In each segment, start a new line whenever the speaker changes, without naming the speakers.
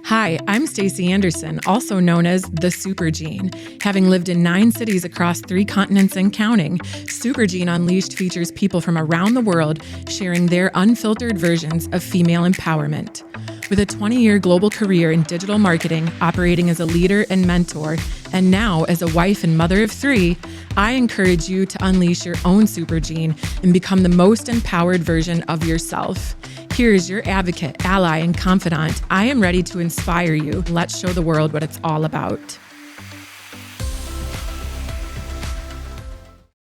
Hi, I'm Stacy Anderson, also known as the Super Gene. Having lived in 9 cities across 3 continents and counting, Super Gene Unleashed features people from around the world sharing their unfiltered versions of female empowerment. With a 20-year global career in digital marketing, operating as a leader and mentor, and now as a wife and mother of 3, I encourage you to unleash your own Super Gene and become the most empowered version of yourself. Here's your advocate, ally, and confidant. I am ready to inspire you. Let's show the world what it's all about.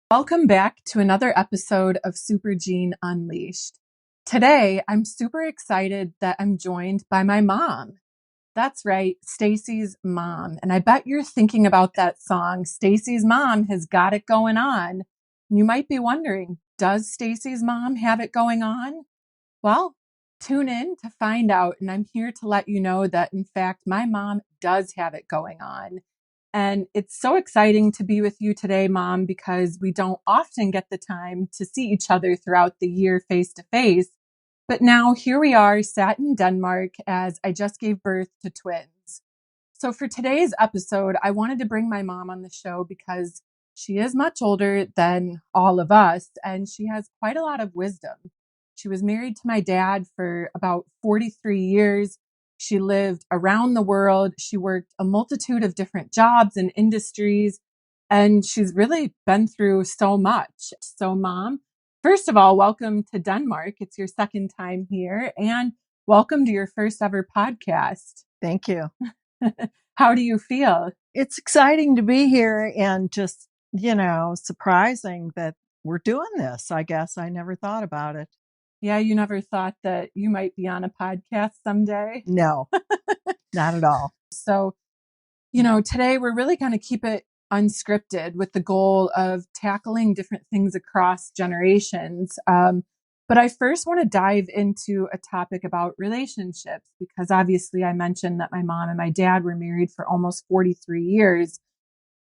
Welcome back to another episode of Super Gene Unleashed. Today, I'm super excited that I'm joined by my mom. That's right, Stacy's mom. And I bet you're thinking about that song, Stacy's Mom Has Got It Going On. And you might be wondering, does Stacy's mom have it going on? Well, tune in to find out. And I'm here to let you know that, in fact, my mom does have it going on. And it's so exciting to be with you today, Mom, because we don't often get the time to see each other throughout the year face to face. But now here we are, sat in Denmark as I just gave birth to twins. So for today's episode, I wanted to bring my mom on the show because she is much older than all of us, and she has quite a lot of wisdom. She was married to my dad for about 43 years. She lived around the world. She worked a multitude of different jobs and industries, and she's really been through so much. So, Mom, first of all, welcome to Denmark. It's your second time here, and welcome to your first ever podcast.
Thank you.
How do you feel?
It's exciting to be here and just, surprising that we're doing this. I guess I never thought about it.
Yeah, you never thought that you might be on a podcast someday?
No, not at all.
So, today we're really going to keep it unscripted with the goal of tackling different things across generations. But I first want to dive into a topic about relationships because obviously I mentioned that my mom and my dad were married for almost 43 years.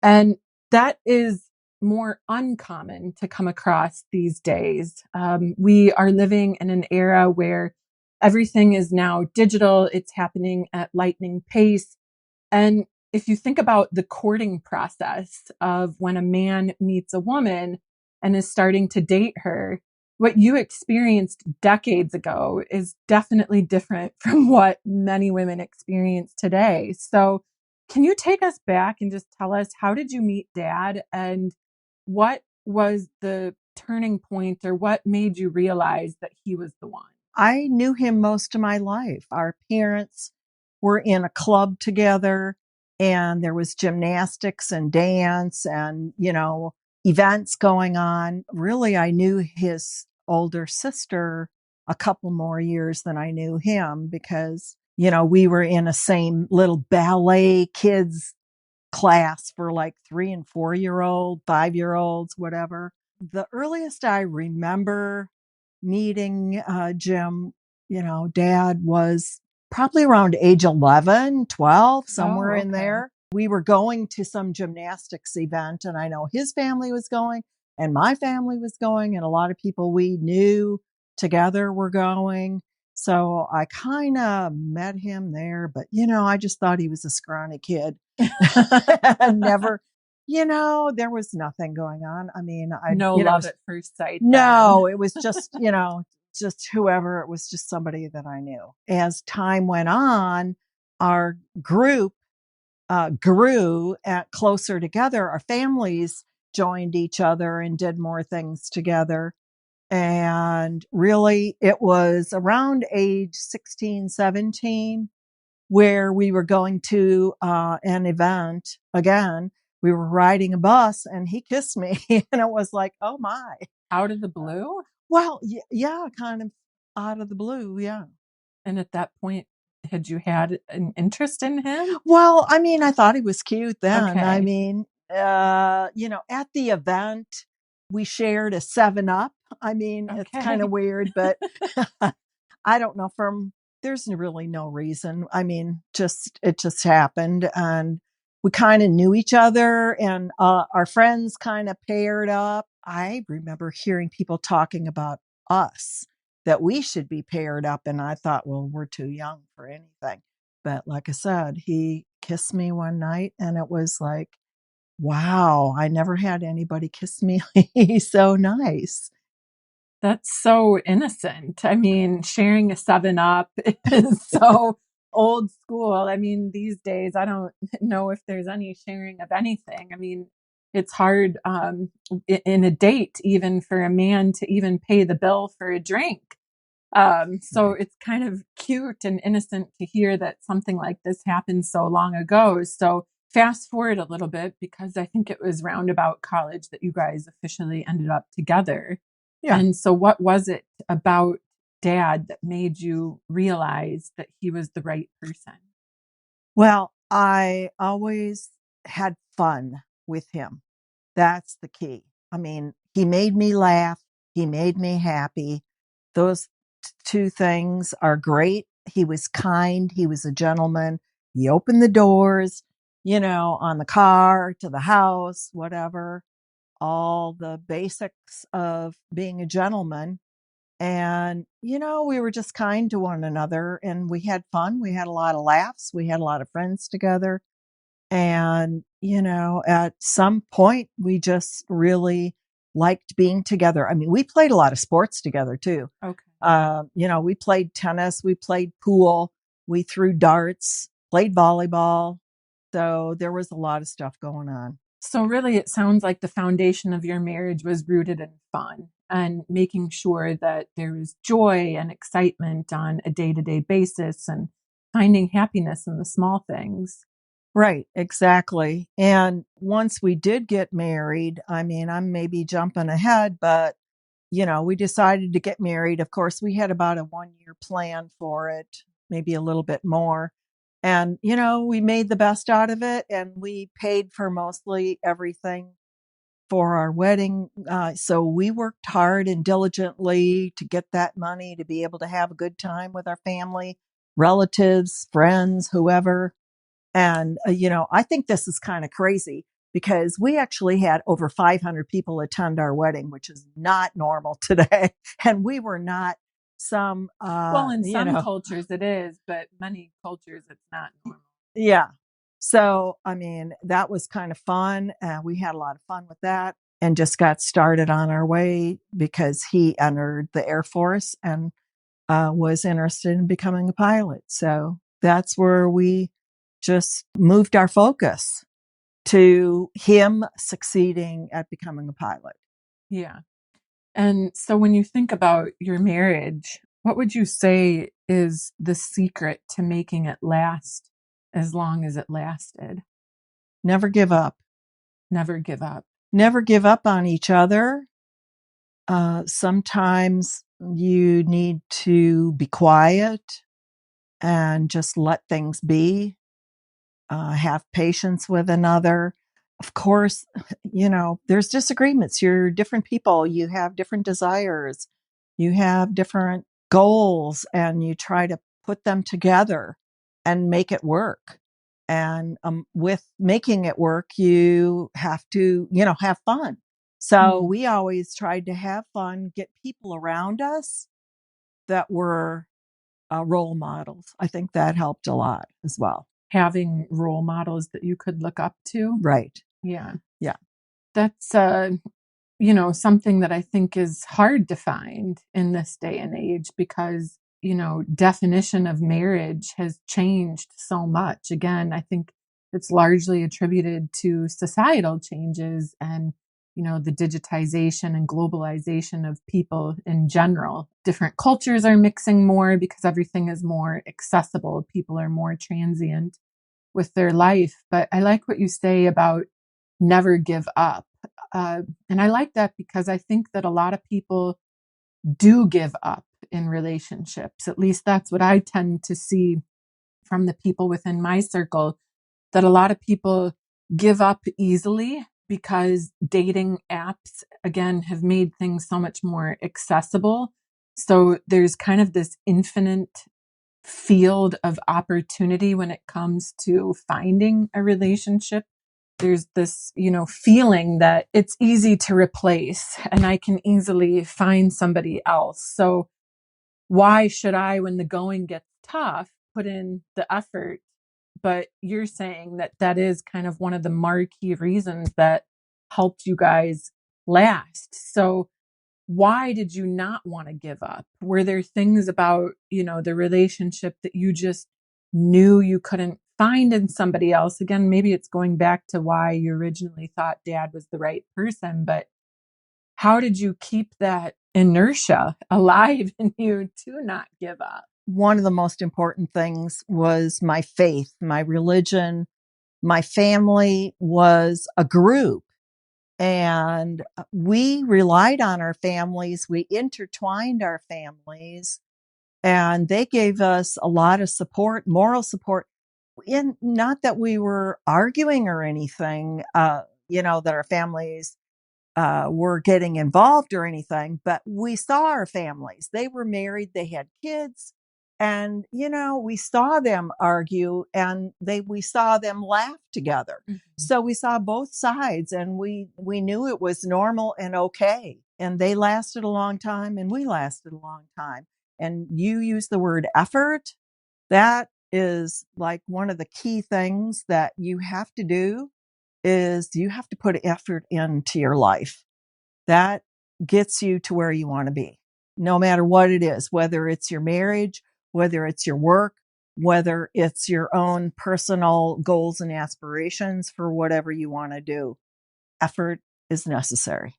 And that is more uncommon to come across these days. We are living in an era where everything is now digital. It's happening at lightning pace. And if you think about the courting process of when a man meets a woman and is starting to date her, what you experienced decades ago is definitely different from what many women experience today. So can you take us back and just tell us, how did you meet Dad, and what was the turning point, or what made you realize that he was the one?
I knew him most of my life. Our parents were in a club together and there was gymnastics and dance and, events going on. Really, I knew his older sister a couple more years than I knew him because, we were in a same little ballet kids class for like 3 and 4-year-old, 5-year-olds, whatever. The earliest I remember meeting Jim, Dad was probably around age 11, 12, somewhere in there. We were going to some gymnastics event, and I know his family was going and my family was going, and a lot of people we knew together were going. So I kind of met him there, but, I just thought he was a scrawny kid. Never, there was nothing going on. I mean,
No love at first sight.
No, it was just, just whoever. It was just somebody that I knew. As time went on, our group grew closer together. Our families joined each other and did more things together. And really, it was around age 16, 17, where we were going to an event again. We were riding a bus and he kissed me and it was like, oh my.
Out of the blue?
Well, yeah, kind of out of the blue. Yeah.
And at that point, had you had an interest in him?
Well, I mean, I thought he was cute then.
Okay.
I mean, at the event, we shared a 7-Up. I mean, It's kind of weird, but I don't know, there's really no reason. I mean, it just happened, and we kind of knew each other, and our friends kind of paired up. I remember hearing people talking about us, that we should be paired up. And I thought, well, we're too young for anything. But like I said, he kissed me one night and it was like, wow, I never had anybody kiss me so nice.
That's so innocent. I mean, sharing a 7 Up is so old school. I mean, these days, I don't know if there's any sharing of anything. I mean, it's hard in a date, even for a man to even pay the bill for a drink. So it's kind of cute and innocent to hear that something like this happened so long ago. So fast forward a little bit, because I think it was roundabout college that you guys officially ended up together.
Yeah.
And so what was it about Dad that made you realize that he was the right person?
Well, I always had fun with him. That's the key. I mean, he made me laugh. He made me happy. Those two things are great. He was kind. He was a gentleman. He opened the doors, on the car to the house, whatever, all the basics of being a gentleman. And, we were just kind to one another and we had fun. We had a lot of laughs. We had a lot of friends together. And, at some point, we just really liked being together. I mean, we played a lot of sports together too.
Okay.
We played tennis, we played pool, we threw darts, played volleyball. So there was a lot of stuff going on.
So really, it sounds like the foundation of your marriage was rooted in fun and making sure that there was joy and excitement on a day-to-day basis and finding happiness in the small things.
Right, exactly. And once we did get married, I mean, I'm maybe jumping ahead, but we decided to get married. Of course, we had about a 1-year plan for it, maybe a little bit more. And, we made the best out of it and we paid for mostly everything for our wedding. So we worked hard and diligently to get that money to be able to have a good time with our family, relatives, friends, whoever. And, I think this is kind of crazy because we actually had over 500 people attend our wedding, which is not normal today. And we were not some,
Well, in some cultures it is, but many cultures it's not normal.
Yeah. So, I mean, that was kind of fun. We had a lot of fun with that and just got started on our way because he entered the Air Force and was interested in becoming a pilot. So that's where we just moved our focus to him succeeding at becoming a pilot.
Yeah. And so when you think about your marriage, what would you say is the secret to making it last as long as it lasted?
Never give up.
Never give up.
Never give up on each other. Sometimes you need to be quiet and just let things be. Have patience with another. Of course, there's disagreements. You're different people. You have different desires. You have different goals and you try to put them together and make it work. And with making it work, you have to, have fun. So we always tried to have fun, get people around us that were role models. I think that helped a lot as well.
Having role models that you could look up to.
Right.
Yeah.
Yeah.
That's, something that I think is hard to find in this day and age because, definition of marriage has changed so much. Again, I think it's largely attributed to societal changes and, the digitization and globalization of people in general. Different cultures are mixing more because everything is more accessible. People are more transient with their life. But I like what you say about never give up. And I like that because I think that a lot of people do give up in relationships. At least that's what I tend to see from the people within my circle, that a lot of people give up easily because dating apps, again, have made things so much more accessible. So there's kind of this infinite field of opportunity when it comes to finding a relationship. There's this, feeling that it's easy to replace and I can easily find somebody else. So why should I, when the going gets tough, put in the effort, but you're saying that that is kind of one of the marquee reasons that helped you guys last. So why did you not want to give up? Were there things about, the relationship that you just knew you couldn't find in somebody else? Again, maybe it's going back to why you originally thought dad was the right person, but how did you keep that inertia alive in you to not give up?
One of the most important things was my faith, my religion. My family was a group, and we relied on our families. We intertwined our families, and they gave us a lot of support, moral support. In not that we were arguing or anything, that our families were getting involved or anything, but we saw our families. They were married, they had kids, and we saw them argue, and we saw them laugh together.
Mhm.
So we saw both sides, and we knew it was normal and okay. And they lasted a long time, and we lasted a long time. And you use the word effort. That is like one of the key things that you have to do is you have to put effort into your life. That gets you to where you want to be, no matter what it is, whether it's your marriage, whether it's your work, whether it's your own personal goals and aspirations for whatever you want to do. Effort is necessary.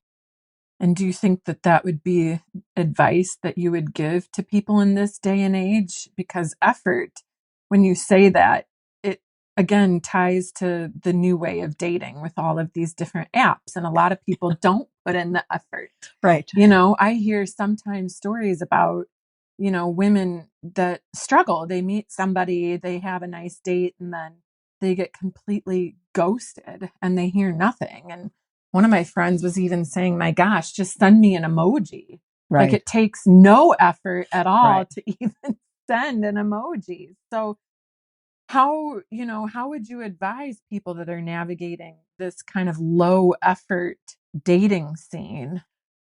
And do you think that that would be advice that you would give to people in this day and age? Because effort, when you say that, it again ties to the new way of dating with all of these different apps. And a lot of people don't put in the effort.
Right.
I hear sometimes stories about, women that struggle. They meet somebody, they have a nice date, and then they get completely ghosted and they hear nothing. And one of my friends was even saying, my gosh, just send me an emoji. Like
Right.
it takes no effort at all
Right.
to even send an emoji. So how would you advise people that are navigating this kind of low effort dating scene?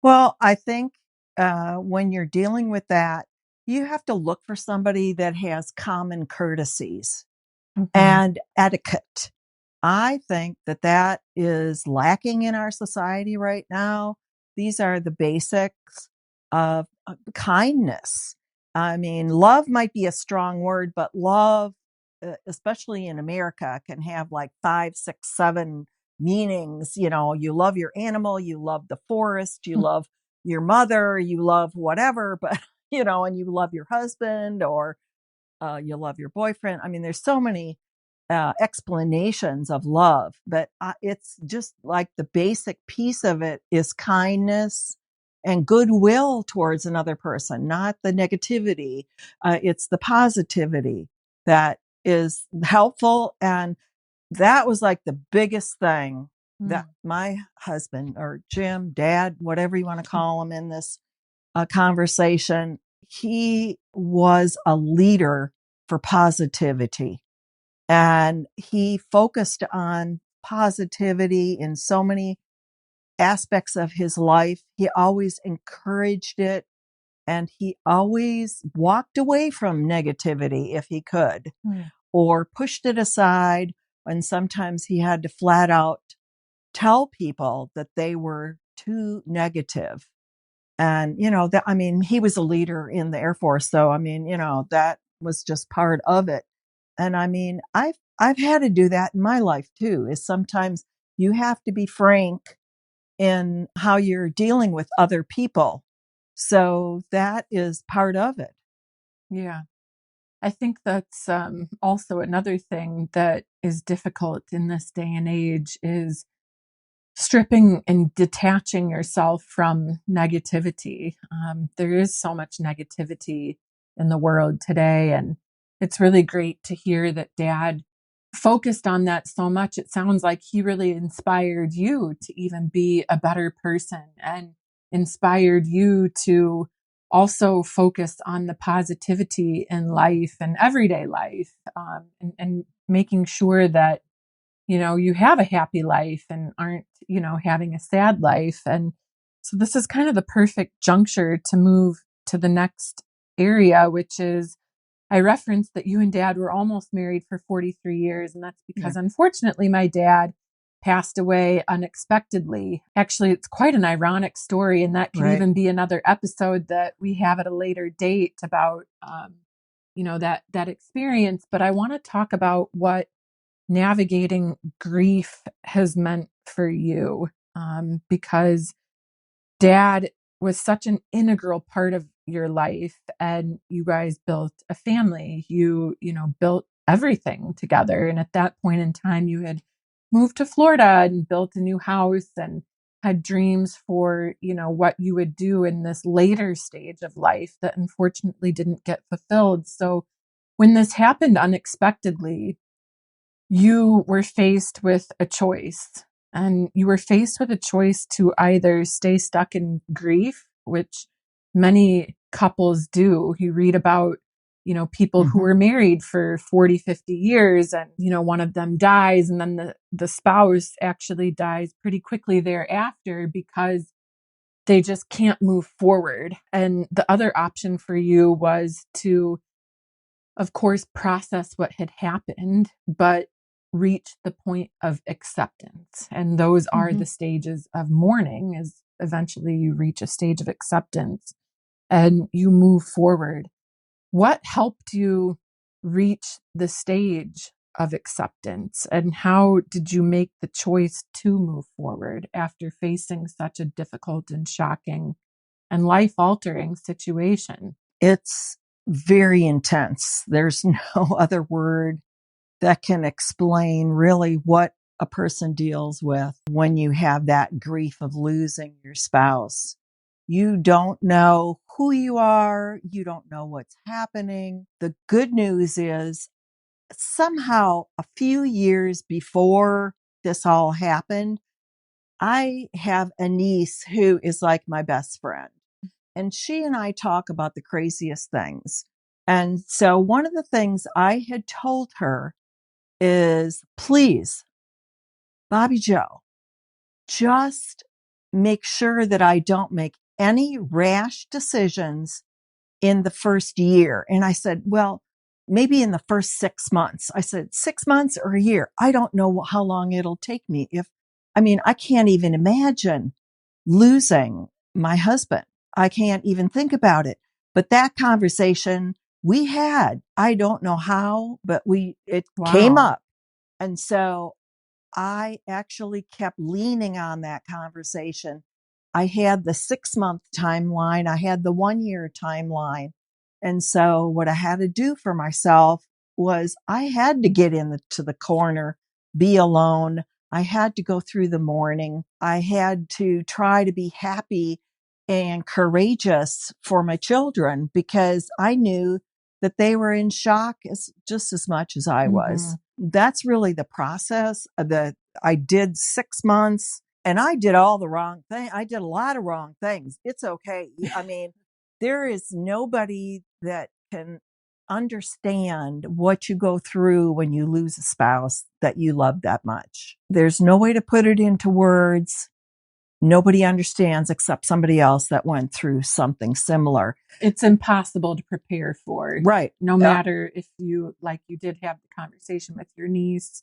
Well, I think when you're dealing with that, you have to look for somebody that has common courtesies
Mhm.
and etiquette. I think that is lacking in our society right now. These are the basics of kindness. I mean, love might be a strong word, but love, especially in America, can have like 5, 6, 7 meanings. You love your animal, you love the forest, you love your mother, you love whatever, but, and you love your husband or you love your boyfriend. I mean, there's so many explanations of love, but it's just like the basic piece of it is kindness and goodwill towards another person, not the negativity. It's the positivity that is helpful. And that was like the biggest thing that my husband or Jim, dad, whatever you want to call him in this conversation, he was a leader for positivity. And he focused on positivity in so many aspects of his life. He always encouraged it, and he always walked away from negativity if he could,
Mm.
or pushed it aside. And sometimes he had to flat out tell people that they were too negative. And, he was a leader in the Air Force. So, that was just part of it. And I've had to do that in my life too, is sometimes you have to be frank in how you're dealing with other people. So that is part of it.
Yeah. I think that's also another thing that is difficult in this day and age is stripping and detaching yourself from negativity. There is so much negativity in the world today, and it's really great to hear that dad focused on that so much. It sounds like he really inspired you to even be a better person and inspired you to also focus on the positivity in life and everyday life, and making sure that you have a happy life and aren't, having a sad life. And so this is kind of the perfect juncture to move to the next area, which is I referenced that you and Dad were almost married for 43 years. And that's because,
Yeah.
unfortunately, my dad passed away unexpectedly. Actually, it's quite an ironic story. And that could
Right.
even be another episode that we have at a later date about, that experience. But I want to talk about what navigating grief has meant for you, because Dad was such an integral part of your life, and you guys built a family. You built everything together. And at that point in time, you had moved to Florida and built a new house and had dreams for, what you would do in this later stage of life that unfortunately didn't get fulfilled. So when this happened unexpectedly, you were faced with a choice. And you were faced with a choice to either stay stuck in grief, which many couples do. You read about, people who were married for 40, 50 years and, one of them dies, and then the spouse actually dies pretty quickly thereafter because they just can't move forward. And the other option for you was to, of course, process what had happened, but reach the point of acceptance. And those are the stages of mourning, is eventually you reach a stage of acceptance and you move forward. What helped you reach the stage of acceptance, and how did you make the choice to move forward after facing such a difficult and shocking and life altering situation?
It's very intense. There's no other word that can explain really what a person deals with when you have that grief of losing your spouse. You don't know who you are. You don't know what's happening. The good news is somehow a few years before this all happened, I have a niece who is like my best friend. And she and I talk about the craziest things. And so one of the things I had told her is, please, Bobby Joe, just make sure that I don't make any rash decisions in the first year. And I said, well, maybe in the first 6 months. I said, 6 months or a year. I don't know how long it'll take me. I can't even imagine losing my husband. I can't even think about it. But that conversation we had, I don't know how, but it came
Wow.
up. And so I actually kept leaning on that conversation. I had the 6 month timeline. I had the 1 year timeline. And so what I had to do for myself was I had to get into the corner, be alone. I had to go through the mourning. I had to try to be happy and courageous for my children because I knew that they were in shock just as much as I was. That's really the process that I did 6 months, and I did all the wrong thing. I did a lot of wrong things. It's okay. There is nobody that can understand what you go through when you lose a spouse that you love that much. There's no way to put it into words. Nobody understands except somebody else that went through something similar.
It's impossible to prepare for.
Right.
No matter if you, like you did have the conversation with your niece,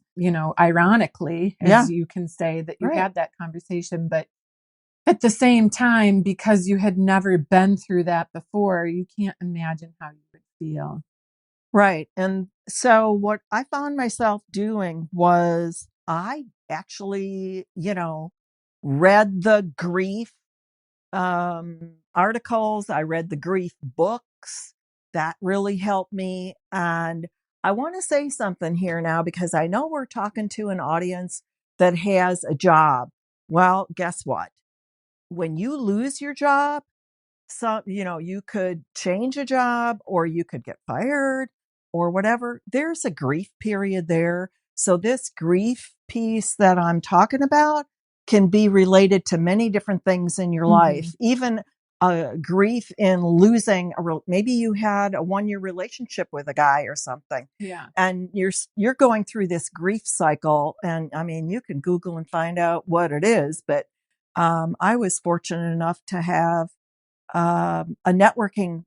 ironically, as you can say that you had that conversation, but at the same time, because you had never been through that before, you can't imagine how you would feel.
Right. And so what I found myself doing was I actually, read the grief articles. I read the grief books. That really helped me. And I want to say something here now because I know we're talking to an audience that has a job. Well, guess what? When you lose your job, you could change a job or you could get fired or whatever. There's a grief period there. So this grief piece that I'm talking about can be related to many different things in your life, even grief in losing maybe you had a 1 year relationship with a guy or something.
Yeah.
And you're going through this grief cycle. And you can Google and find out what it is, but I was fortunate enough to have a networking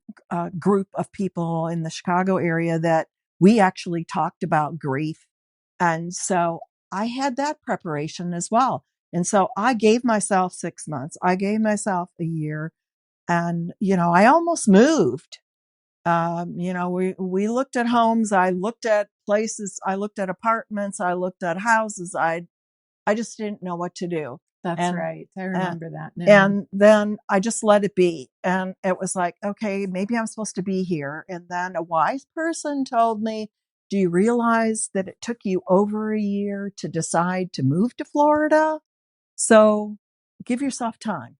group of people in the Chicago area that we actually talked about grief. And so I had that preparation as well. And so I gave myself 6 months. I gave myself a year. And, I almost moved. We looked at homes. I looked at places. I looked at apartments. I looked at houses. I just didn't know what to do.
That's
And
right. I
uh,
remember that now.
and then I just let it be. And it was like, okay, maybe I'm supposed to be here. And then a wise person told me, do you realize that it took you over a year to decide to move to Florida? So give yourself time.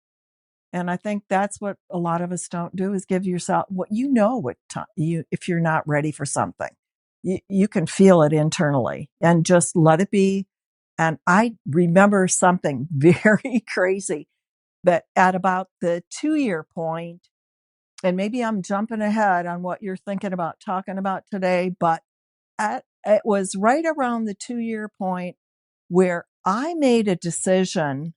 And I think that's what a lot of us don't do is give yourself what time if you're not ready for something, you can feel it internally and just let it be. And I remember something very crazy that at about the 2 year point, and maybe I'm jumping ahead on what you're thinking about talking about today, but it was right around the 2 year point where I made a decision.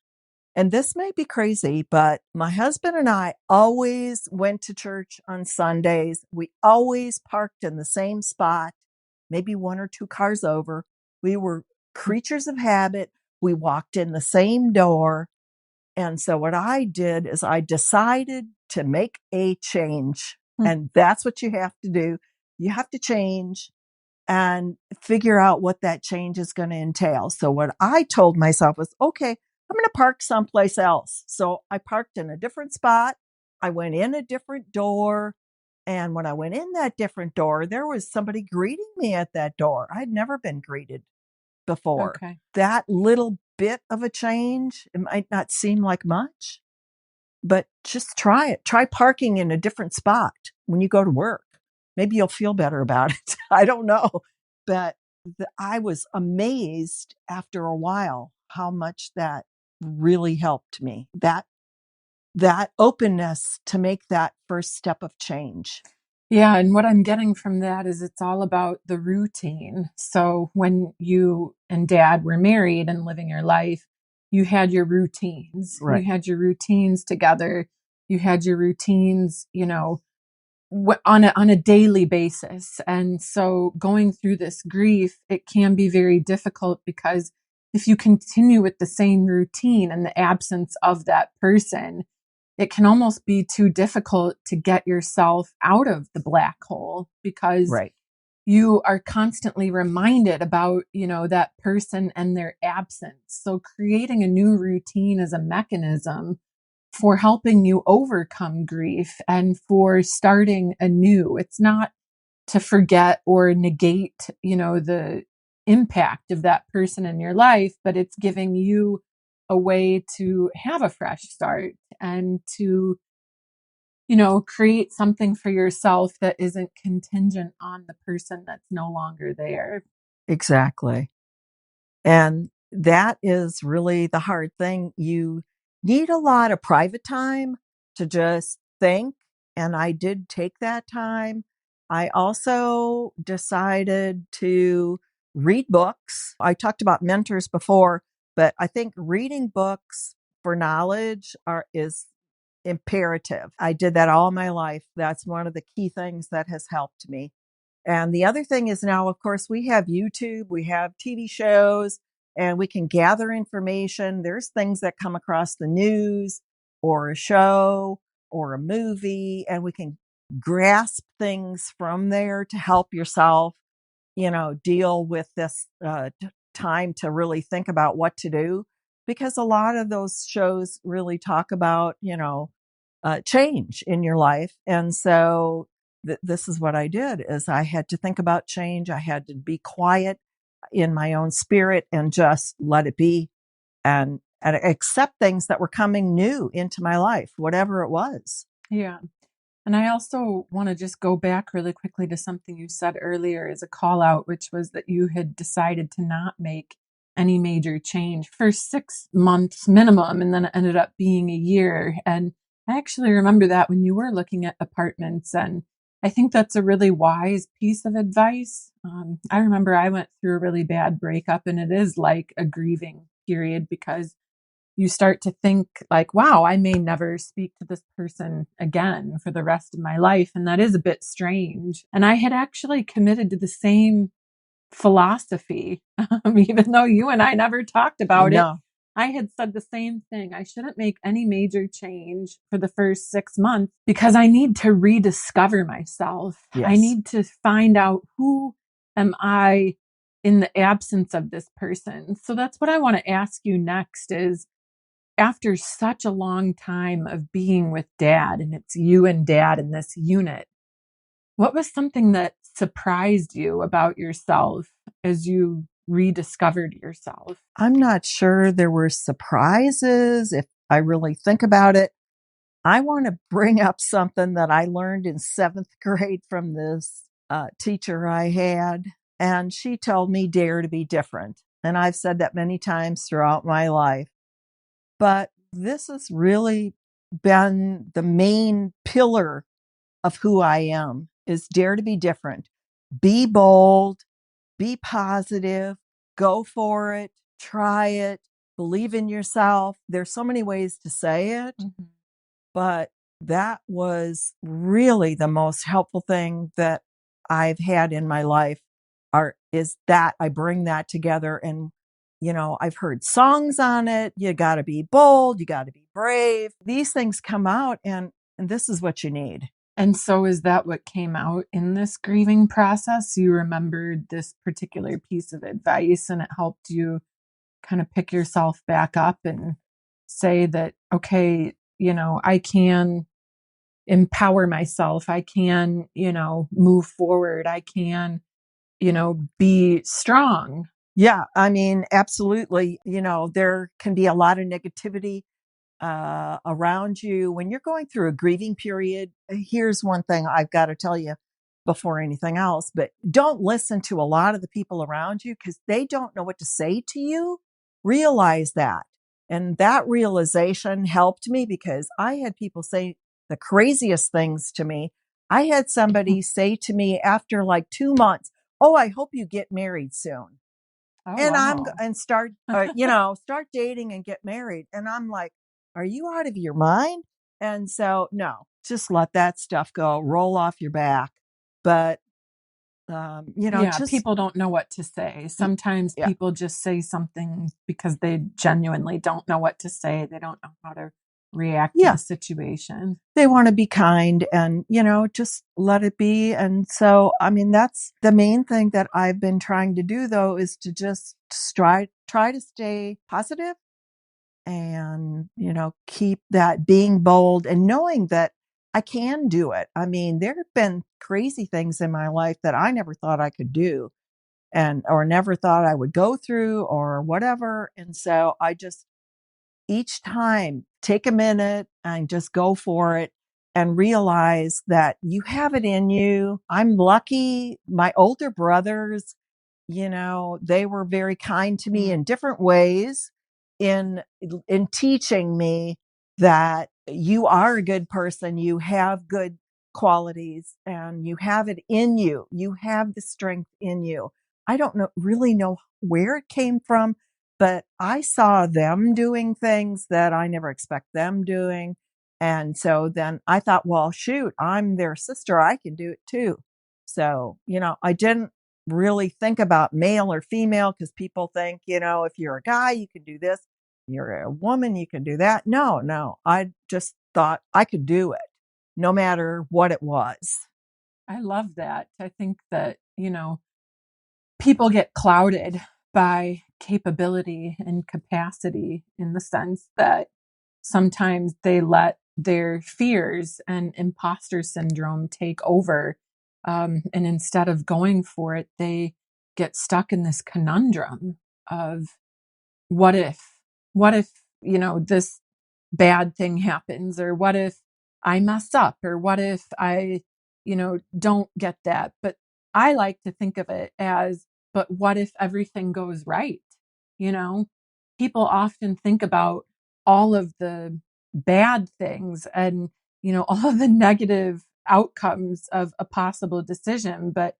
And this may be crazy, but my husband and I always went to church on Sundays. We always parked in the same spot, maybe one or two cars over. We were creatures of habit. We walked in the same door. And so what I did is I decided to make a change. And that's what you have to do. You have to change and figure out what that change is going to entail. So what I told myself was, okay, I'm going to park someplace else. So I parked in a different spot. I went in a different door. And when I went in that different door, there was somebody greeting me at that door. I'd never been greeted before.
Okay.
That little bit of a change, it might not seem like much, but just try it. Try parking in a different spot when you go to work. Maybe you'll feel better about it. I don't know. But I was amazed after a while how much that really helped me. That openness to make that first step of change.
Yeah, and what I'm getting from that is it's all about the routine. So when you and dad were married and living your life, you had your routines. You
Right.
had your routines together. You had your routines, on a daily basis. And so going through this grief, it can be very difficult because if you continue with the same routine in the absence of that person, it can almost be too difficult to get yourself out of the black hole because
Right.
you are constantly reminded about, that person and their absence. So creating a new routine is a mechanism for helping you overcome grief and for starting anew. It's not to forget or negate, the impact of that person in your life, but it's giving you a way to have a fresh start and to, create something for yourself that isn't contingent on the person that's no longer there.
Exactly. And that is really the hard thing. You need a lot of private time to just think. And I did take that time. I also decided to read books. I talked about mentors before, but I think reading books for knowledge is imperative. I did that all my life. That's one of the key things that has helped me. And the other thing is now, of course, we have YouTube, we have TV shows, and we can gather information. There's things that come across the news or a show or a movie, and we can grasp things from there to help yourself, deal with this time to really think about what to do. Because a lot of those shows really talk about, change in your life. And so this is what I did is I had to think about change. I had to be quiet in my own spirit and just let it be and accept things that were coming new into my life, whatever it was.
Yeah. And I also want to just go back really quickly to something you said earlier as a call out, which was that you had decided to not make any major change for 6 months minimum. And then it ended up being a year. And I actually remember that when you were looking at apartments. And I think that's a really wise piece of advice. I remember I went through a really bad breakup, and it is like a grieving period because you start to think like, wow, I may never speak to this person again for the rest of my life. And that is a bit strange. And I had actually committed to the same philosophy, even though you and I never talked about it.
No.
I had said the same thing. I shouldn't make any major change for the first 6 months because I need to rediscover myself. I
Yes.
need to find out who am I in the absence of this person. So that's what I want to ask you next is after such a long time of being with dad, and it's you and dad in this unit, what was something that surprised you about yourself as you rediscovered yourself?
I'm not sure there were surprises if I really think about it. I want to bring up something that I learned in seventh grade from this teacher I had. And she told me, dare to be different. And I've said that many times throughout my life. But this has really been the main pillar of who I am is dare to be different. Be bold, be positive, go for it, try it, believe in yourself. There's so many ways to say it, but that was really the most helpful thing that I've had in my life is that I bring that together. And, I've heard songs on it. You got to be bold. You got to be brave. These things come out and this is what you need.
And so is that what came out in this grieving process? You remembered this particular piece of advice and it helped you kind of pick yourself back up and say that, okay, I can empower myself. I can, move forward. I can, be strong.
Yeah, I mean, absolutely. There can be a lot of negativity around you when you're going through a grieving period. Here's one thing I've got to tell you before anything else, but don't listen to a lot of the people around you because they don't know what to say to you. Realize that. And that realization helped me because I had people say the craziest things to me. I had somebody say to me after like 2 months, "Oh, I hope you get married soon."
Oh,
And
wow.
start, start dating and get married. And I'm like, are you out of your mind? And so, no, just let that stuff go, roll off your back. But,
Yeah,
just,
people don't know what to say. Sometimes
yeah,
people just say something because they genuinely don't know what to say. They don't know how to react to
yeah,
the situation.
they want to be kind and, just let it be. And so, I mean, that's the main thing that I've been trying to do though, is to just try to stay positive and, keep that being bold and knowing that I can do it. I mean, there have been crazy things in my life that I never thought I could do or never thought I would go through or whatever. And so I just each time take a minute and just go for it and realize that you have it in you. I'm lucky. My older brothers, they were very kind to me
Mm.
in different ways in in teaching me that you are a good person, you have good qualities and you have it in you. You have the strength in you. I don't really know where it came from, but I saw them doing things that I never expect them doing. And so then I thought, well, shoot, I'm their sister. I can do it too. So, I didn't really think about male or female because people think, if you're a guy, you can do this. You're a woman, you can do that. No, no. I just thought I could do it no matter what it was.
I love that. I think that, people get clouded by capability and capacity in the sense that sometimes they let their fears and imposter syndrome take over. And instead of going for it, they get stuck in this conundrum of what if, what if, this bad thing happens, or what if I mess up, or what if I, don't get that. But I like to think of it as, but what if everything goes right? You know, people often think about all of the bad things and, all of the negative outcomes of a possible decision. But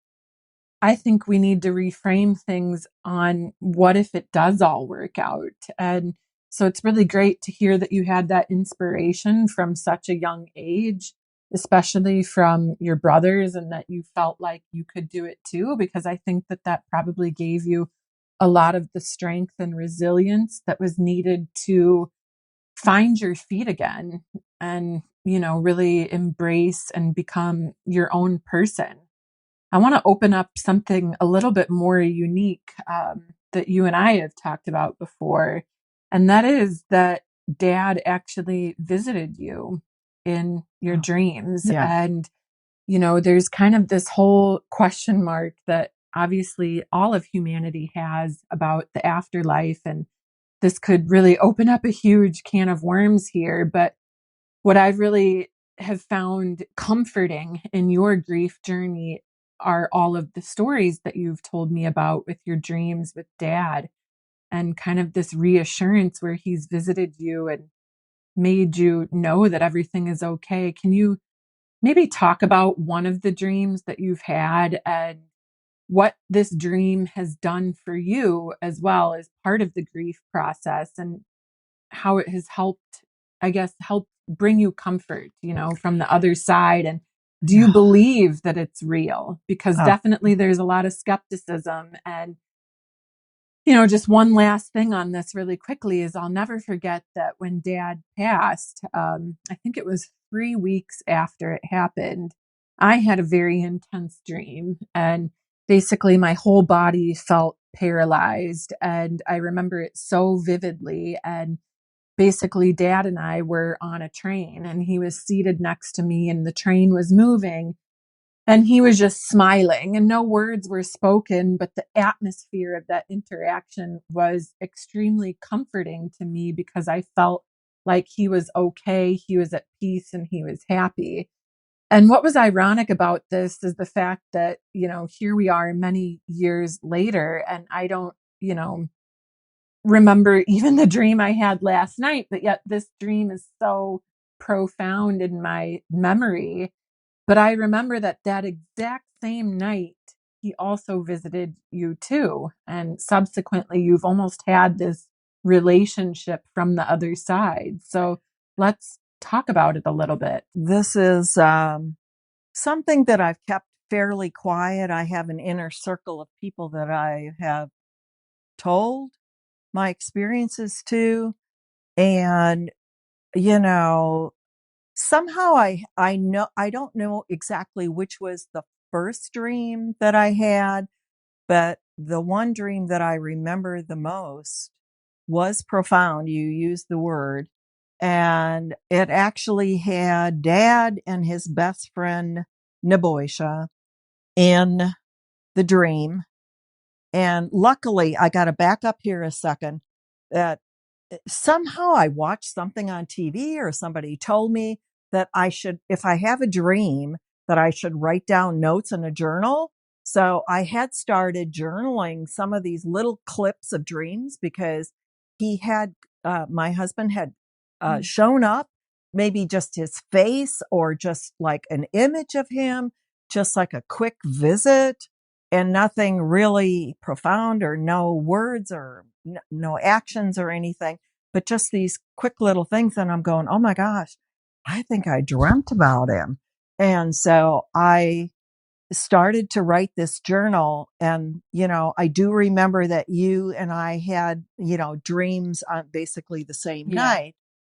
I think we need to reframe things on what if it does all work out. And So it's really great to hear that you had that inspiration from such a young age, especially from your brothers, and that you felt like you could do it too, because I think that that probably gave you a lot of the strength and resilience that was needed to find your feet again and, really embrace and become your own person. I want to open up something a little bit more unique that you and I have talked about before. And that is that dad actually visited you in your
Oh,
dreams.
yeah.
And, there's kind of this whole question mark that obviously all of humanity has about the afterlife. And this could really open up a huge can of worms here. But what I really have found comforting in your grief journey are all of the stories that you've told me about with your dreams with dad, and kind of this reassurance where he's visited you and made you know that everything is okay. Can you maybe talk about one of the dreams that you've had and what this dream has done for you as well as part of the grief process, and how it has helped, I guess, help bring you comfort, from the other side? And do you
Yeah.
believe that it's real? Because
Oh,
definitely there's a lot of skepticism. And, just one last thing on this really quickly is I'll never forget that when dad passed, I think it was 3 weeks after it happened, I had a very intense dream. And basically my whole body felt paralyzed. And I remember it so vividly. And basically dad and I were on a train and he was seated next to me and the train was moving and he was just smiling and no words were spoken, but the atmosphere of that interaction was extremely comforting to me because I felt like he was okay, he was at peace, and he was happy. And what was ironic about this is the fact that, here we are many years later and I don't, remember even the dream I had last night, but yet this dream is so profound in my memory. But I remember that that exact same night, he also visited you too. And subsequently, you've almost had this relationship from the other side. So let's talk about it a little bit.
this is something that I've kept fairly quiet. I have an inner circle of people that I have told my experiences to. And, you know, somehow I know, I don't know exactly which was the first dream that I had, but the one dream that I remember the most was profound. You used the word, and it actually had dad and his best friend Neboisha in the dream. And luckily, I got to back up here a second, that somehow I watched something on TV or somebody told me that I should, if I have a dream, that I should write down notes in a journal. So I had started journaling some of these little clips of dreams because he had, my husband had
Mm.
shown up, maybe just his face or just like an image of him, just like a quick visit, and nothing really profound or no words or no actions or anything, but just these quick little things. And I'm going, oh my gosh, I think I dreamt about him. And so I started to write this journal. And, I do remember that you and I had, dreams on basically the same
Yeah.
night.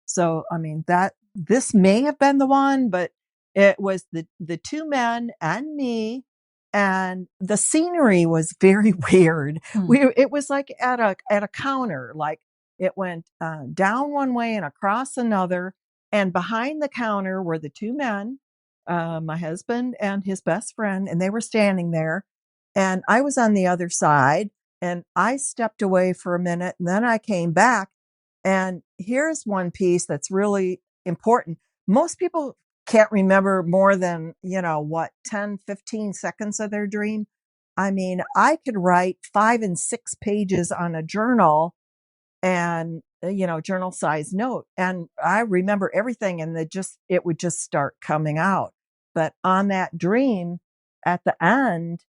So, I mean, that this may have been the one, but it was the two men and me. And the scenery was very weird.
Mm.
It was like at a counter, like it went down one way and across another. And behind the counter were the two men, my husband and his best friend, and they were standing there. And I was on the other side, and I stepped away for a minute, and then I came back. And here's one piece that's really important. Most people can't remember more than, 10, 15 seconds of their dream. I mean, I could write 5 and 6 pages on a journal and journal size note, and I remember everything, and it would just start coming out. But on that dream at the end,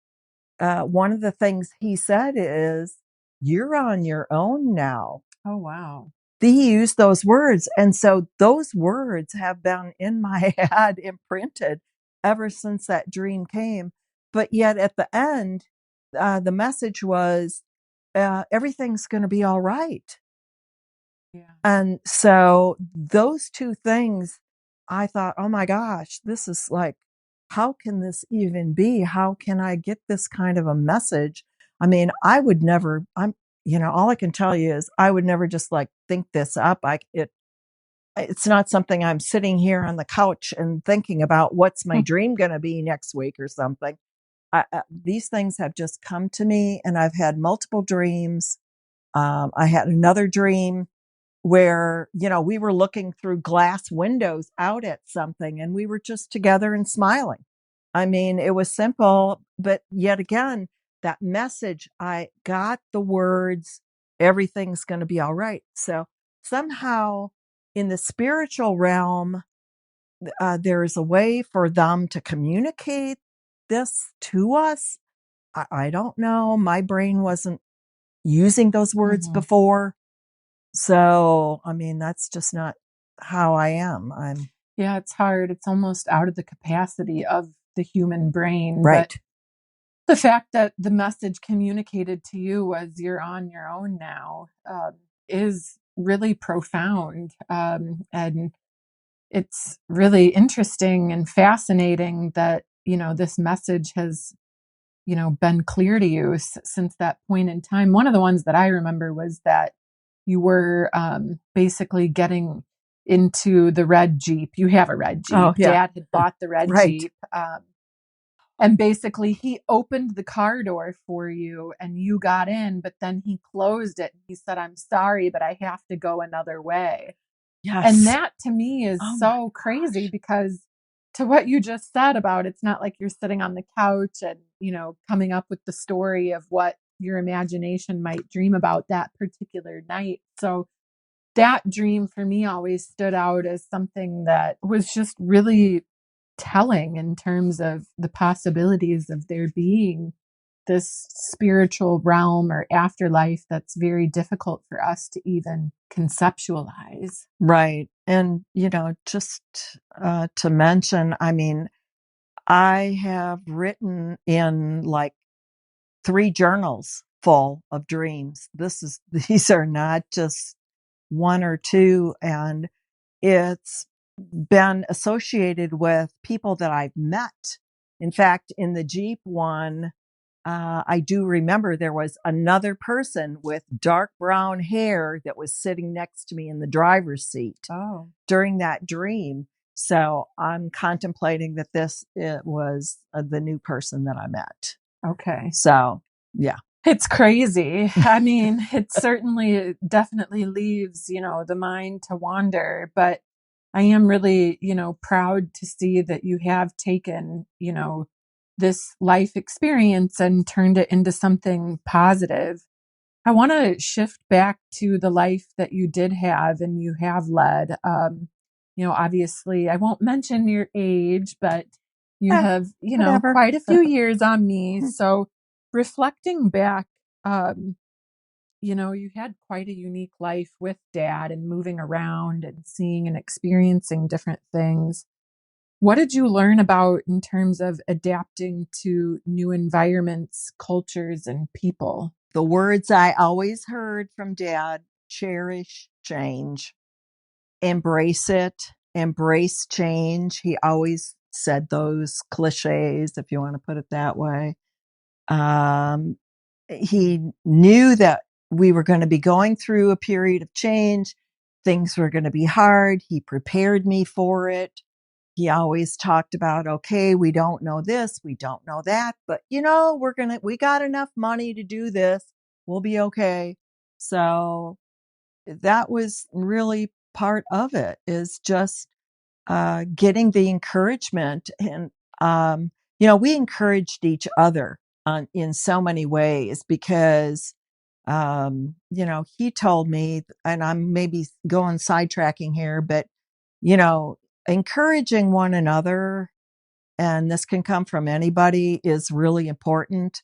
one of the things he said is, you're on your own now.
Oh, wow.
he used those words. And so those words have been in my head imprinted ever since that dream came. But yet at the end, the message was, everything's going to be all right.
Yeah.
And so those two things, I thought, oh my gosh, this is like, how can this even be? How can I get this kind of a message? I mean, I would never, all I can tell you is I would never just like think this up. It's not something I'm sitting here on the couch and thinking about what's my dream going to be next week or something. These things have just come to me, and I've had multiple dreams. I had another dream where, we were looking through glass windows out at something and we were just together and smiling. I mean, it was simple, but yet again, that message, I got the words, everything's going to be all right. So somehow in the spiritual realm, there's a way for them to communicate this to us. I don't know. My brain wasn't using those words
Mm-hmm.
before. So, I mean, that's just not how I am.
Yeah, it's hard. It's almost out of the capacity of the human brain.
Right.
But the fact that the message communicated to you was you're on your own now is really profound. And it's really interesting and fascinating that, this message has, been clear to you since that point in time. One of the ones that I remember was that you were basically getting into the red Jeep. You have a red Jeep.
Oh, yeah.
Dad had bought the red
Right.
Jeep. And basically, he opened the car door for you and you got in, but then he closed it. He said, I'm sorry, but I have to go another way.
Yes.
And that to me is
Oh my
so crazy
gosh.
because to what you just said about it's not like you're sitting on the couch and, coming up with the story of what your imagination might dream about that particular night. So that dream for me always stood out as something that was just really telling in terms of the possibilities of there being this spiritual realm or afterlife that's very difficult for us to even conceptualize.
Right. And, just to mention, I mean, I have written in like 3 journals full of dreams. These are not just 1 or 2. And it's been associated with people that I've met. In fact, in the Jeep one, I do remember there was another person with dark brown hair that was sitting next to me in the driver's seat during that dream. So I'm contemplating that it was the new person that I met.
Okay.
So, yeah.
It's crazy. I mean, it definitely leaves, the mind to wander, but I am really, proud to see that you have taken, this life experience and turned it into something positive. I want to shift back to the life that you did have and you have led. Obviously, I won't mention your age, but you have,
Whatever.
quite a few years on me. So reflecting back, um, you had quite a unique life with Dad and moving around and seeing and experiencing different things. What did you learn about in terms of adapting to new environments, cultures, and people?
The words I always heard from Dad: cherish change, embrace it, embrace change. He always said those cliches, if you want to put it that way. He knew that we were going to be going through a period of change. Things were going to be hard. He prepared me for it. He always talked about, okay, we don't know this, we don't know that, but we got enough money to do this. We'll be okay. So that was really part of it, is just getting the encouragement. And, we encouraged each other in so many ways because, he told me, and I'm maybe going sidetracking here, but, encouraging one another, and this can come from anybody, is really important,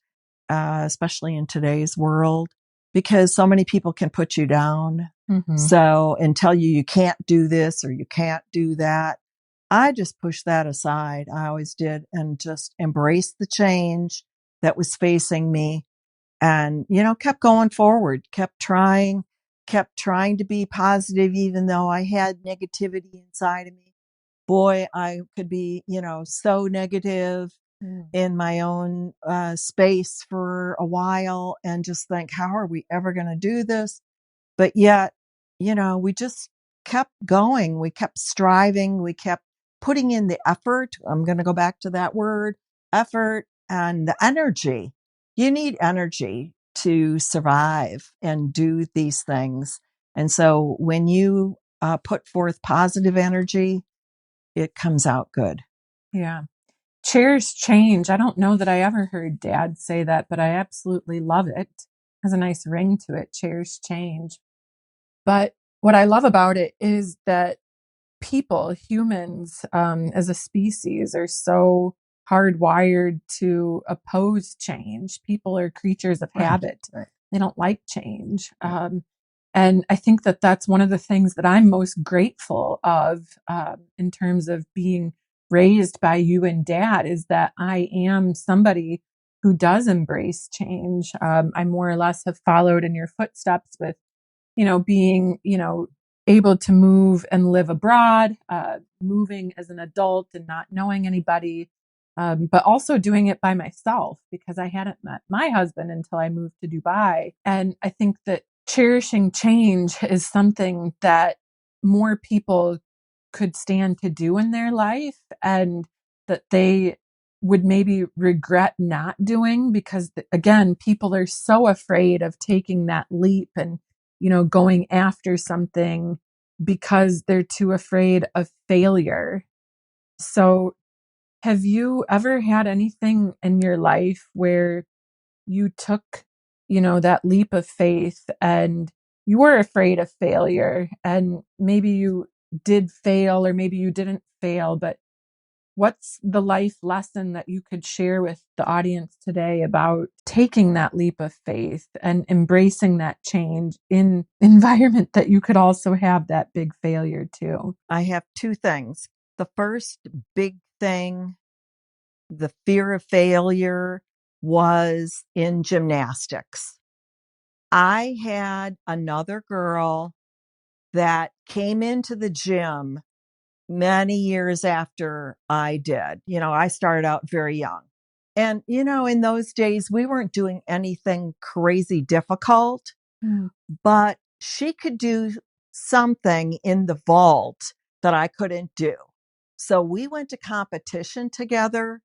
especially in today's world, because so many people can put you down.
Mm-hmm.
So, and tell you can't do this or you can't do that. I just pushed that aside. I always did, and just embraced the change that was facing me, and, kept going forward, kept trying to be positive, even though I had negativity inside of me. Boy, I could be, so negative
Mm.
in my own space for a while and just think, how are we ever going to do this? But yet, we just kept going. We kept striving. We kept putting in the effort. I'm going to go back to that word, effort, and the energy. You need energy to survive and do these things. And so when you put forth positive energy, it comes out good.
Yeah. Cherish change. I don't know that I ever heard Dad say that, but I absolutely love it. Has a nice ring to it. Cherish change. But what I love about it is that people, humans, as a species, are so hardwired to oppose change. People are creatures of
Right.
habit.
Right.
They don't like change. And I think that that's one of the things that I'm most grateful of, in terms of being raised by you and Dad, is that I am somebody who does embrace change. I more or less have followed in your footsteps with, being, able to move and live abroad, moving as an adult and not knowing anybody, but also doing it by myself because I hadn't met my husband until I moved to Dubai. And I think that cherishing change is something that more people could stand to do in their life, and that they would maybe regret not doing because, again, people are so afraid of taking that leap and, going after something because they're too afraid of failure. So, have you ever had anything in your life where you took, that leap of faith and you were afraid of failure, and maybe you did fail or maybe you didn't fail, but what's the life lesson that you could share with the audience today about taking that leap of faith and embracing that change in environment that you could also have that big failure too?
I have two things. The first big thing, the fear of failure, was in gymnastics. I had another girl that came into the gym many years after I did. I started out very young. And, in those days, we weren't doing anything crazy difficult,
Mm.
but she could do something in the vault that I couldn't do. So we went to competition together,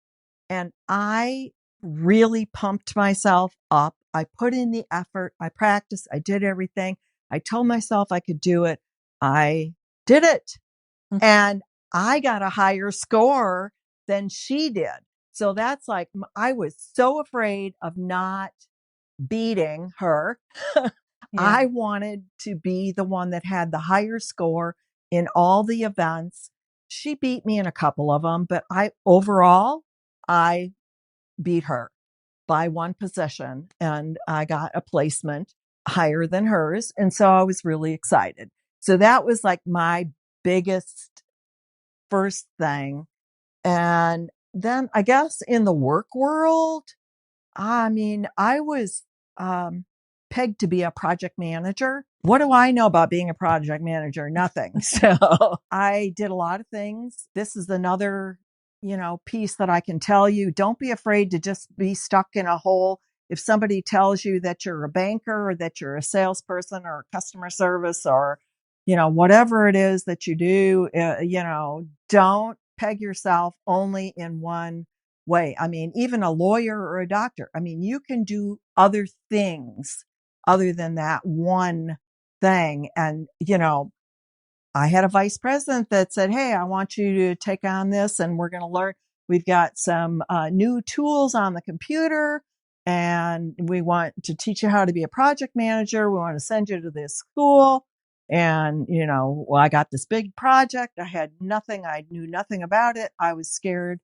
and I really pumped myself up. I put in the effort. I practiced. I did everything. I told myself I could do it. I did it. And I got a higher score than she did. So that's like, I was so afraid of not beating her.
Yeah.
I wanted to be the one that had the higher score in all the events. She beat me in a couple of them, but I beat her by one position, and I got a placement higher than hers. And so I was really excited. So that was like my biggest first thing. And then I guess in the work world, I mean, I was pegged to be a project manager. What do I know about being a project manager? Nothing. So I did a lot of things. This is another, piece that I can tell you. Don't be afraid to just be stuck in a hole. If somebody tells you that you're a banker or that you're a salesperson or customer service or, whatever it is that you do, don't peg yourself only in one way. I mean, even a lawyer or a doctor, I mean, you can do other things other than that one thing. And, I had a vice president that said, "Hey, I want you to take on this and we're going to learn. We've got some new tools on the computer and we want to teach you how to be a project manager. We want to send you to this school." And, well, I got this big project. I had nothing. I knew nothing about it. I was scared.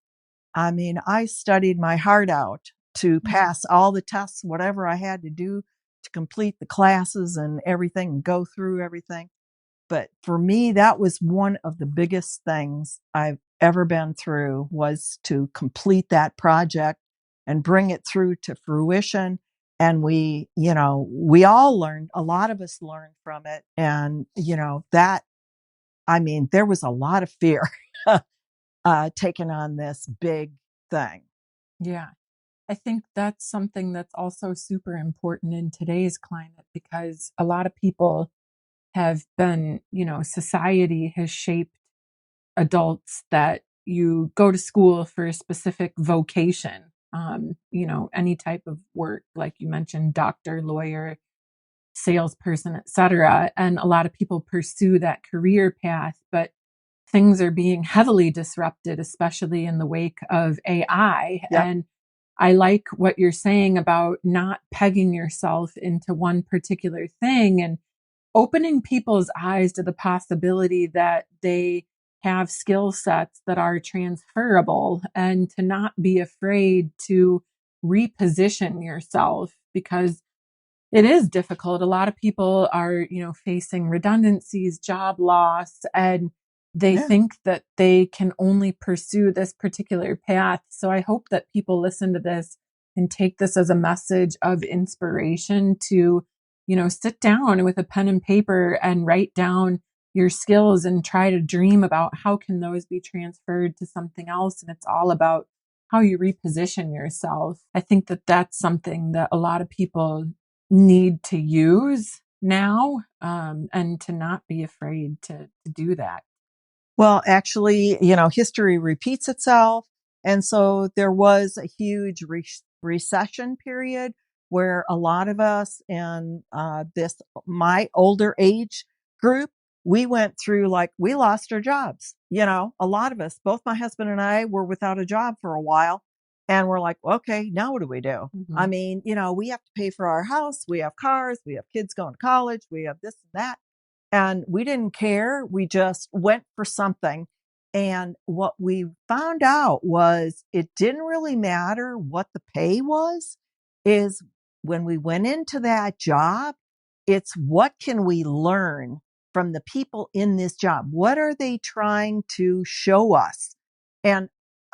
I mean, I studied my heart out to pass all the tests, whatever I had to do to complete the classes and everything and go through everything. But for me, that was one of the biggest things I've ever been through, was to complete that project and bring it through to fruition. And we all learned, a lot of us learned from it. And, there was a lot of fear taking on this big thing.
Yeah. I think that's something that's also super important in today's climate, because a lot of people have been, society has shaped adults that you go to school for a specific vocation, any type of work, like you mentioned, doctor, lawyer, salesperson, etc. And a lot of people pursue that career path, but things are being heavily disrupted, especially in the wake of AI.
Yep.
And I like what you're saying about not pegging yourself into one particular thing and opening people's eyes to the possibility that they have skill sets that are transferable, and to not be afraid to reposition yourself, because it is difficult. A lot of people are, facing redundancies, job loss, and they
Yeah.
think that they can only pursue this particular path. So I hope that people listen to this and take this as a message of inspiration to, sit down with a pen and paper and write down your skills and try to dream about how can those be transferred to something else. And it's all about how you reposition yourself. I think that that's something that a lot of people need to use now, and to not be afraid to do that.
Well, actually, history repeats itself. And so there was a huge recession period where a lot of us in my older age group, we went through, like, we lost our jobs. A lot of us, both my husband and I, were without a job for a while. And we're like, okay, now what do we do?
Mm-hmm.
We have to pay for our house. We have cars. We have kids going to college. We have this and that. And we didn't care. We just went for something. And what we found out was it didn't really matter what the pay was, is when we went into that job, it's what can we learn from the people in this job? What are they trying to show us? And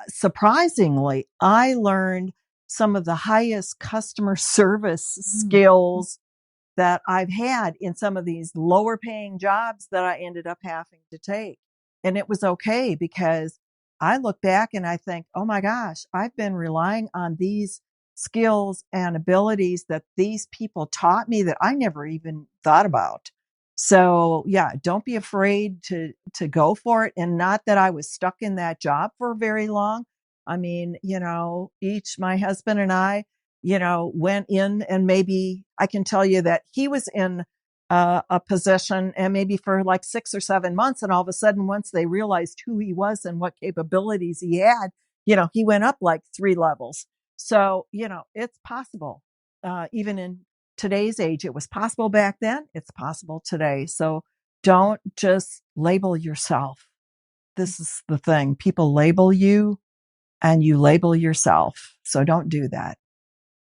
surprisingly, I learned some of the highest customer service skills that I've had in some of these lower paying jobs that I ended up having to take. And it was okay, because I look back and I think, oh my gosh, I've been relying on these skills and abilities that these people taught me that I never even thought about. So yeah, don't be afraid to go for it. And not that I was stuck in that job for very long. My husband and I, went in, and maybe I can tell you that he was in a position and maybe for like 6 or 7 months. And all of a sudden, once they realized who he was and what capabilities he had, he went up like 3 levels. So, it's possible. Even in today's age, it was possible back then. It's possible today. So don't just label yourself. This is the thing. People label you and you label yourself. So don't do that.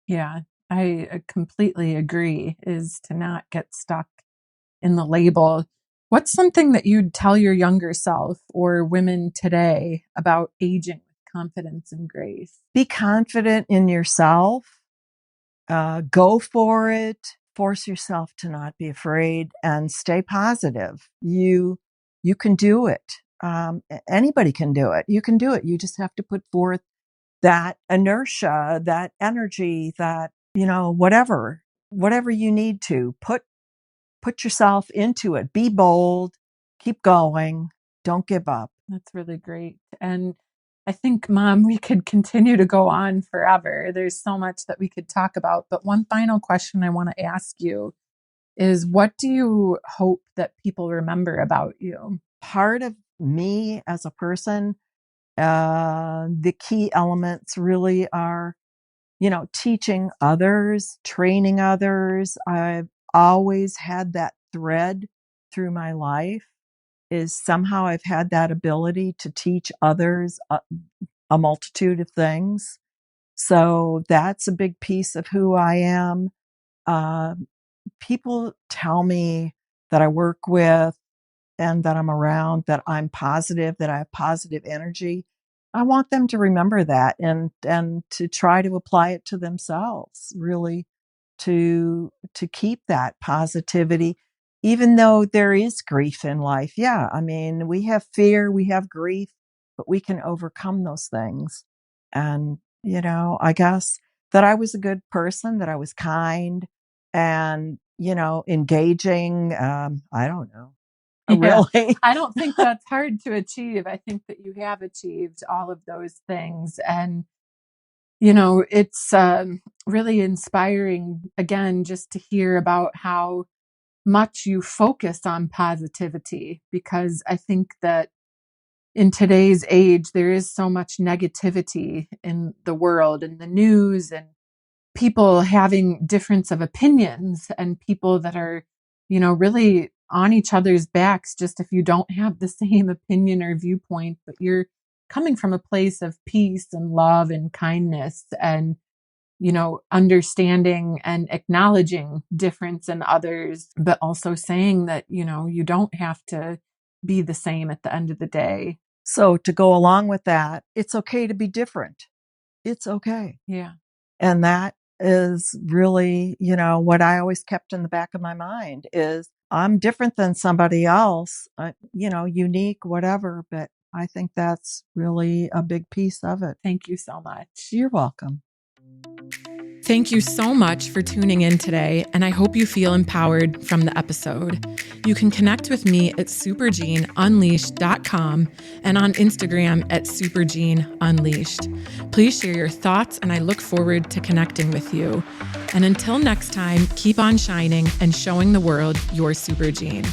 Yeah, I completely agree, is to not get stuck in the label. What's something that you'd tell your younger self or women today about aging with confidence and grace?
Be confident in yourself. Go for it. Force yourself to not be afraid, and stay positive. You can do it. Anybody can do it. You can do it. You just have to put forth that inertia, that energy, that, whatever you need to put yourself into it. Be bold, keep going. Don't give up.
That's really great. And I think, Mom, we could continue to go on forever. There's so much that we could talk about. But one final question I want to ask you is, what do you hope that people remember about you?
Part of me as a person, the key elements really are, teaching others, training others. I've always had that thread through my life, is somehow I've had that ability to teach others a multitude of things. So that's a big piece of who I am. uh, people tell me that I work with and that I'm around, that I'm positive, that I have positive energy. I want them to remember that and to try to apply it to themselves, really to keep that positivity, even though there is grief in life. Yeah, I mean, we have fear, we have grief, but we can overcome those things. And, I guess that I was a good person, that I was kind and, engaging. I don't know.
Yeah.
Really?
I don't think that's hard to achieve. I think that you have achieved all of those things. And, it's really inspiring, again, just to hear about how much you focus on positivity, because I think that in today's age, there is so much negativity in the world and the news, and people having difference of opinions, and people that are, really on each other's backs just if you don't have the same opinion or viewpoint, but you're coming from a place of peace and love and kindness and, understanding and acknowledging difference in others, but also saying that, you don't have to be the same at the end of the day.
So to go along with that, it's okay to be different. It's okay.
Yeah.
And that is really, what I always kept in the back of my mind is I'm different than somebody else, unique, whatever. But I think that's really a big piece of it.
Thank you so much.
You're welcome.
Thank you so much for tuning in today, and I hope you feel empowered from the episode. You can connect with me at supergeneunleashed.com and on Instagram at supergeneunleashed. Please share your thoughts, and I look forward to connecting with you. And until next time, keep on shining and showing the world your super gene.